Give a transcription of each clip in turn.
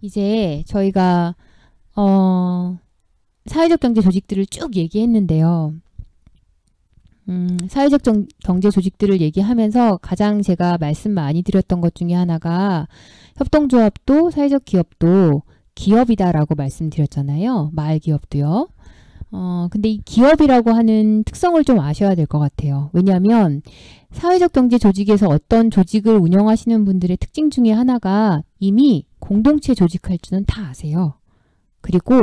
이제 저희가 사회적 경제 조직들을 쭉 얘기했는데요. 사회적 경제 조직들을 얘기하면서 가장 제가 말씀 많이 드렸던 것 중에 하나가 협동조합도 사회적 기업도 기업이다라고 말씀드렸잖아요. 마을 기업도요. 근데 이 기업이라고 하는 특성을 좀 아셔야 될 것 같아요. 왜냐하면 사회적 경제 조직에서 어떤 조직을 운영하시는 분들의 특징 중에 하나가 이미 공동체 조직할 줄은 다 아세요. 그리고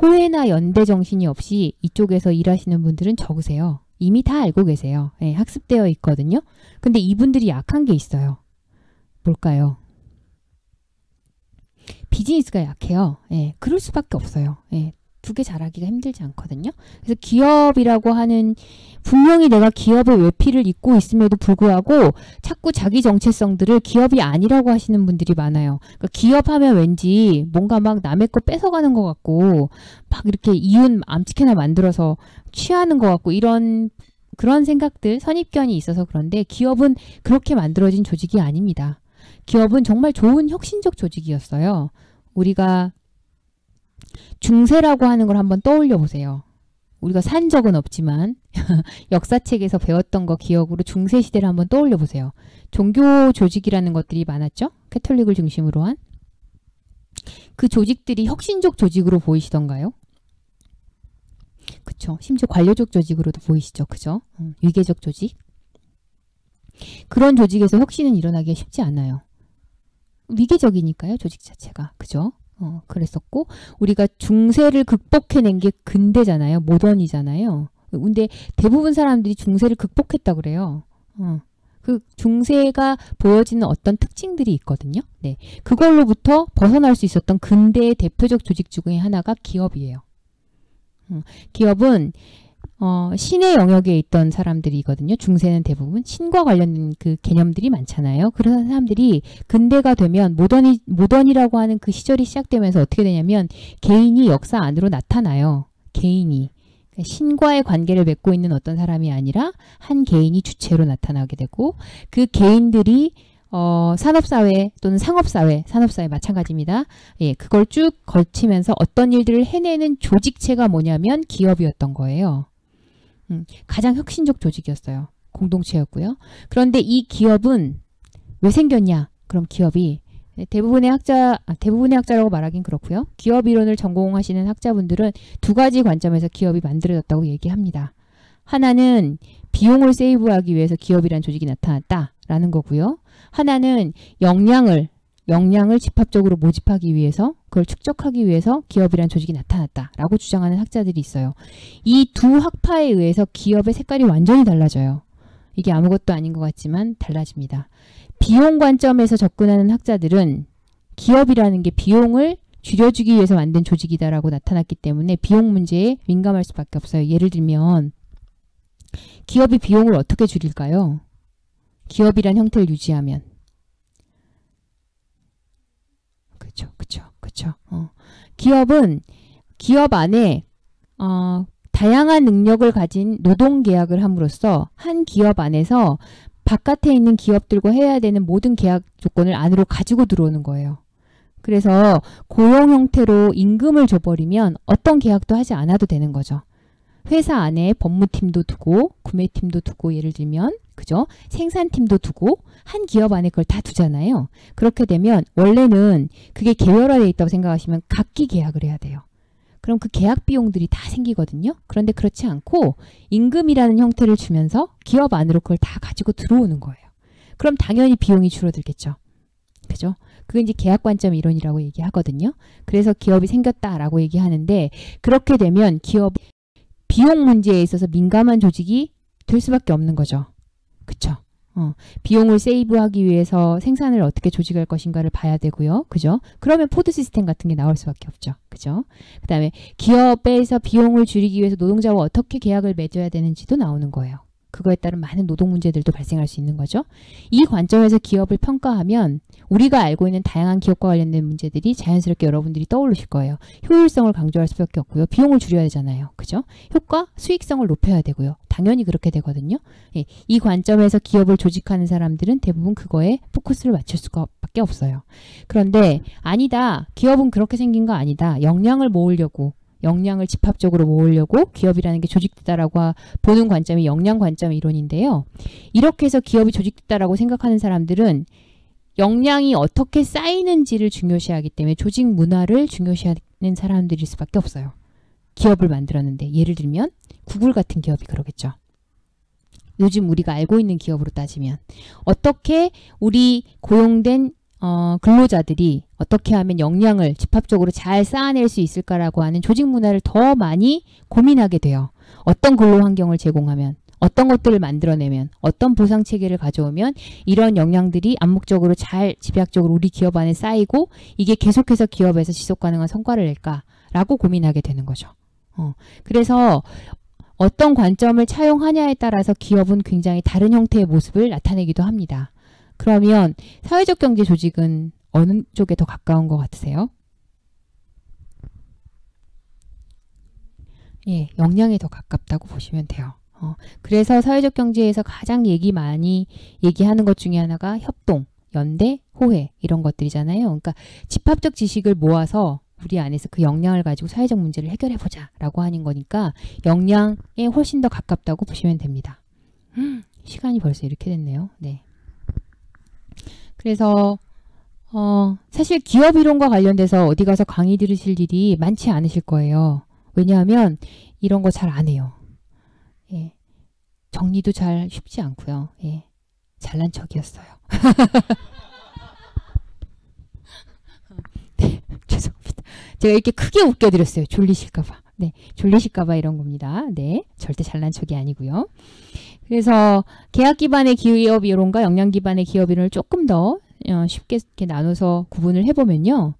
호혜나 연대 정신이 없이 이쪽에서 일하시는 분들은 적으세요. 이미 다 알고 계세요. 네, 학습되어 있거든요. 근데 이분들이 약한 게 있어요. 뭘까요? 비즈니스가 약해요. 예, 그럴 수밖에 없어요. 예, 두 개 잘하기가 힘들지 않거든요. 그래서 기업이라고 하는 분명히 내가 기업의 외피를 입고 있음에도 불구하고 자꾸 자기 정체성들을 기업이 아니라고 하시는 분들이 많아요. 그러니까 기업하면 왠지 뭔가 막 남의 거 뺏어가는 것 같고 막 이렇게 이윤 암치케나 만들어서 취하는 것 같고 그런 생각들, 선입견이 있어서 그런데 기업은 그렇게 만들어진 조직이 아닙니다. 기업은 정말 좋은 혁신적 조직이었어요. 우리가 중세라고 하는 걸 한번 떠올려 보세요. 우리가 산 적은 없지만 역사책에서 배웠던 거 기억으로 중세 시대를 한번 떠올려 보세요. 종교 조직이라는 것들이 많았죠. 캐톨릭을 중심으로 한. 그 조직들이 혁신적 조직으로 보이시던가요? 그쵸. 심지어 관료적 조직으로도 보이시죠. 그죠? 위계적 조직. 그런 조직에서 혁신은 일어나기가 쉽지 않아요. 위계적이니까요. 조직 자체가. 그죠? 그랬었고 우리가 중세를 극복해낸 게 근대잖아요. 모던이잖아요. 근데 대부분 사람들이 중세를 극복했다 그래요. 그 중세가 보여지는 어떤 특징들이 있거든요. 네, 그걸로부터 벗어날 수 있었던 근대의 대표적 조직 중에 하나가 기업이에요. 기업은 신의 영역에 있던 사람들이거든요. 중세는 대부분 신과 관련된 그 개념들이 많잖아요. 그런 사람들이 근대가 되면 모던이라고 하는 그 시절이 시작되면서 어떻게 되냐면 개인이 역사 안으로 나타나요. 개인이. 신과의 관계를 맺고 있는 어떤 사람이 아니라 한 개인이 주체로 나타나게 되고 그 개인들이 산업사회 또는 상업사회, 산업사회 마찬가지입니다. 예, 그걸 쭉 거치면서 어떤 일들을 해내는 조직체가 뭐냐면 기업이었던 거예요. 가장 혁신적 조직이었어요. 공동체였고요. 그런데 이 기업은 왜 생겼냐? 그럼 기업이 대부분의 학자라고 말하긴 그렇고요. 기업 이론을 전공하시는 학자분들은 두 가지 관점에서 기업이 만들어졌다고 얘기합니다. 하나는 비용을 세이브하기 위해서 기업이라는 조직이 나타났다라는 거고요. 하나는 역량을 집합적으로 모집하기 위해서 그걸 축적하기 위해서 기업이라는 조직이 나타났다라고 주장하는 학자들이 있어요. 이 두 학파에 의해서 기업의 색깔이 완전히 달라져요. 이게 아무것도 아닌 것 같지만 달라집니다. 비용 관점에서 접근하는 학자들은 기업이라는 게 비용을 줄여주기 위해서 만든 조직이다라고 나타났기 때문에 비용 문제에 민감할 수밖에 없어요. 예를 들면 기업이 비용을 어떻게 줄일까요? 기업이란 형태를 유지하면. 그쵸. 기업은 기업 안에 다양한 능력을 가진 노동계약을 함으로써 한 기업 안에서 바깥에 있는 기업들과 해야 되는 모든 계약 조건을 안으로 가지고 들어오는 거예요. 그래서 고용 형태로 임금을 줘버리면 어떤 계약도 하지 않아도 되는 거죠. 회사 안에 법무팀도 두고 구매팀도 두고 예를 들면 그죠? 생산팀도 두고 한 기업 안에 그걸 다 두잖아요. 그렇게 되면 원래는 그게 계열화되어 있다고 생각하시면 각기 계약을 해야 돼요. 그럼 그 계약 비용들이 다 생기거든요. 그런데 그렇지 않고 임금이라는 형태를 주면서 기업 안으로 그걸 다 가지고 들어오는 거예요. 그럼 당연히 비용이 줄어들겠죠. 그죠? 그게 이제 계약 관점 이론이라고 얘기하거든요. 그래서 기업이 생겼다라고 얘기하는데 그렇게 되면 기업 비용 문제에 있어서 민감한 조직이 될 수밖에 없는 거죠. 그쵸? 비용을 세이브하기 위해서 생산을 어떻게 조직할 것인가를 봐야 되고요. 그죠? 그러면 포드 시스템 같은 게 나올 수밖에 없죠. 그죠? 그 다음에 기업에서 비용을 줄이기 위해서 노동자와 어떻게 계약을 맺어야 되는지도 나오는 거예요. 그거에 따른 많은 노동 문제들도 발생할 수 있는 거죠. 이 관점에서 기업을 평가하면 우리가 알고 있는 다양한 기업과 관련된 문제들이 자연스럽게 여러분들이 떠오르실 거예요. 효율성을 강조할 수밖에 없고요. 비용을 줄여야 되잖아요. 그죠? 효과, 수익성을 높여야 되고요. 당연히 그렇게 되거든요. 예, 이 관점에서 기업을 조직하는 사람들은 대부분 그거에 포커스를 맞출 수밖에 없어요. 그런데 아니다. 기업은 그렇게 생긴 거 아니다. 역량을 모으려고 역량을 집합적으로 모으려고 기업이라는 게 조직됐다라고 보는 관점이 역량 관점 이론인데요. 이렇게 해서 기업이 조직됐다라고 생각하는 사람들은 역량이 어떻게 쌓이는지를 중요시하기 때문에 조직 문화를 중요시하는 사람들일 수밖에 없어요. 기업을 만들었는데 예를 들면 구글 같은 기업이 그러겠죠. 요즘 우리가 알고 있는 기업으로 따지면 어떻게 우리 고용된 근로자들이 어떻게 하면 역량을 집합적으로 잘 쌓아낼 수 있을까라고 하는 조직 문화를 더 많이 고민하게 돼요. 어떤 근로 환경을 제공하면, 어떤 것들을 만들어내면, 어떤 보상 체계를 가져오면 이런 역량들이 암묵적으로 잘 집약적으로 우리 기업 안에 쌓이고 이게 계속해서 기업에서 지속 가능한 성과를 낼까라고 고민하게 되는 거죠. 그래서 어떤 관점을 차용하냐에 따라서 기업은 굉장히 다른 형태의 모습을 나타내기도 합니다. 그러면 사회적 경제 조직은 어느 쪽에 더 가까운 것 같으세요? 예, 역량에 더 가깝다고 보시면 돼요. 그래서 사회적 경제에서 가장 많이 얘기하는 것 중에 하나가 협동, 연대, 호혜 이런 것들이잖아요. 그러니까 집합적 지식을 모아서 우리 안에서 그 역량을 가지고 사회적 문제를 해결해보자 라고 하는 거니까 역량에 훨씬 더 가깝다고 보시면 됩니다. 시간이 벌써 이렇게 됐네요. 네. 그래서 사실 기업 이론과 관련돼서 어디 가서 강의 들으실 일이 많지 않으실 거예요. 왜냐하면 이런 거 잘 안 해요. 예. 정리도 잘 쉽지 않고요. 예. 잘난 척이었어요. 네, 죄송합니다. 제가 이렇게 크게 웃겨드렸어요. 졸리실까봐. 네, 졸리실까봐 이런 겁니다. 네, 절대 잘난 척이 아니고요. 그래서 계약 기반의 기업 이론과 역량 기반의 기업 이론을 조금 더 쉽게 이렇게 나눠서 구분을 해보면요.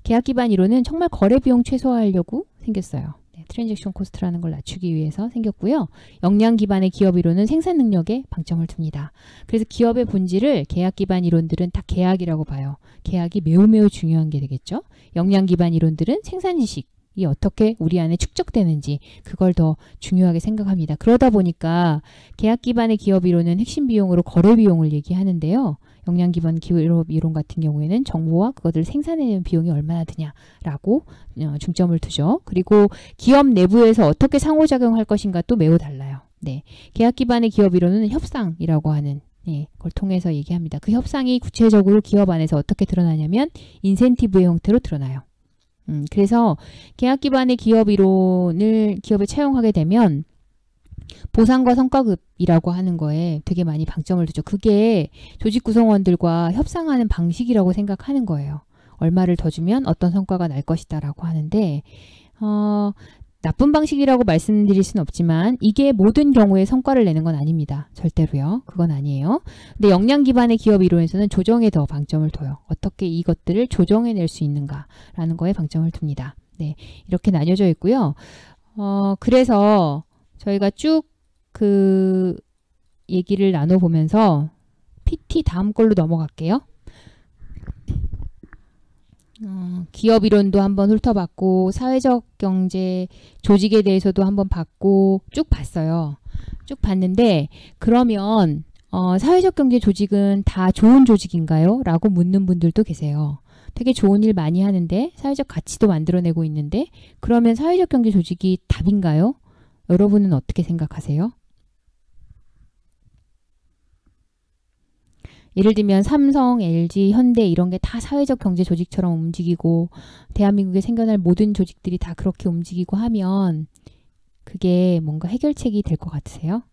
계약 기반 이론은 정말 거래 비용 최소화하려고 생겼어요. 네, 트랜잭션 코스트라는 걸 낮추기 위해서 생겼고요. 역량 기반의 기업 이론은 생산 능력에 방점을 둡니다. 그래서 기업의 본질을 계약 기반 이론들은 다 계약이라고 봐요. 계약이 매우 중요한 게 되겠죠. 역량 기반 이론들은 생산 지식이 어떻게 우리 안에 축적되는지 그걸 더 중요하게 생각합니다. 그러다 보니까 계약 기반의 기업 이론은 핵심 비용으로 거래 비용을 얘기하는데요. 역량 기반 기업 이론 같은 경우에는 정보와 그것을 생산해내는 비용이 얼마나 드냐라고 중점을 두죠. 그리고 기업 내부에서 어떻게 상호작용할 것인가 또 매우 달라요. 네, 계약 기반의 기업 이론은 협상이라고 하는 그걸 통해서 얘기합니다. 그 협상이 구체적으로 기업 안에서 어떻게 드러나냐면 인센티브의 형태로 드러나요. 그래서 계약 기반의 기업 이론을 기업에 차용하게 되면 보상과 성과급이라고 하는 거에 되게 많이 방점을 두죠. 그게 조직 구성원들과 협상하는 방식이라고 생각하는 거예요. 얼마를 더 주면 어떤 성과가 날 것이다 라고 하는데 나쁜 방식이라고 말씀드릴 수는 없지만 이게 모든 경우에 성과를 내는 건 아닙니다. 절대로요. 그건 아니에요. 근데 역량 기반의 기업 이론에서는 조정에 더 방점을 둬요. 어떻게 이것들을 조정해낼 수 있는가라는 거에 방점을 둡니다. 네, 이렇게 나뉘어져 있고요. 그래서 저희가 쭉 그 얘기를 나눠보면서 PT 다음 걸로 넘어갈게요. 기업 이론도 한번 훑어봤고 사회적 경제 조직에 대해서도 한번 봤고 쭉 봤어요. 쭉 봤는데 그러면 사회적 경제 조직은 다 좋은 조직인가요? 라고 묻는 분들도 계세요. 되게 좋은 일 많이 하는데 사회적 가치도 만들어내고 있는데 그러면 사회적 경제 조직이 답인가요? 여러분은 어떻게 생각하세요? 예를 들면 삼성, LG, 현대 이런 게 다 사회적 경제 조직처럼 움직이고 대한민국에 생겨날 모든 조직들이 다 그렇게 움직이고 하면 그게 뭔가 해결책이 될 것 같으세요?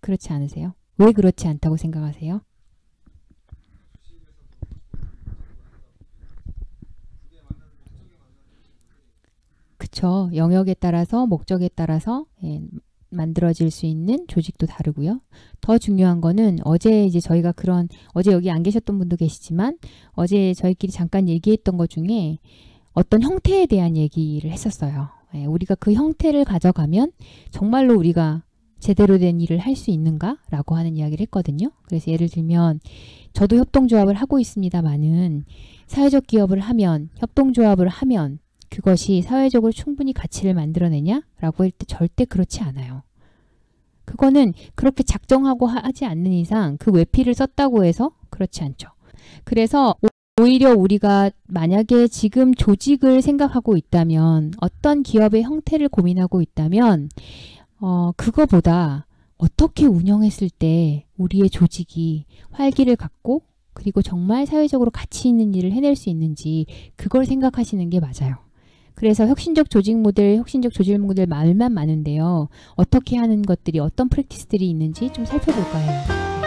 그렇지 않으세요? 왜 그렇지 않다고 생각하세요? 그쵸. 영역에 따라서 목적에 따라서 만들어질 수 있는 조직도 다르고요. 더 중요한 거는 어제 이제 저희가 어제 여기 안 계셨던 분도 계시지만 어제 저희끼리 잠깐 얘기했던 것 중에 어떤 형태에 대한 얘기를 했었어요. 우리가 그 형태를 가져가면 정말로 우리가 제대로 된 일을 할 수 있는가? 라고 하는 이야기를 했거든요. 그래서 예를 들면 저도 협동조합을 하고 있습니다만은 사회적 기업을 하면, 협동조합을 하면 그것이 사회적으로 충분히 가치를 만들어내냐? 라고 할 때 절대 그렇지 않아요. 그거는 그렇게 작정하고 하지 않는 이상 그 외피를 썼다고 해서 그렇지 않죠. 그래서 오히려 우리가 만약에 지금 조직을 생각하고 있다면, 어떤 기업의 형태를 고민하고 있다면 그거보다 어떻게 운영했을 때 우리의 조직이 활기를 갖고 그리고 정말 사회적으로 가치 있는 일을 해낼 수 있는지 그걸 생각하시는 게 맞아요. 그래서 혁신적 조직 모델 말만 많은데요. 어떻게 하는 것들이, 어떤 프랙티스들이 있는지 좀 살펴볼까 해요.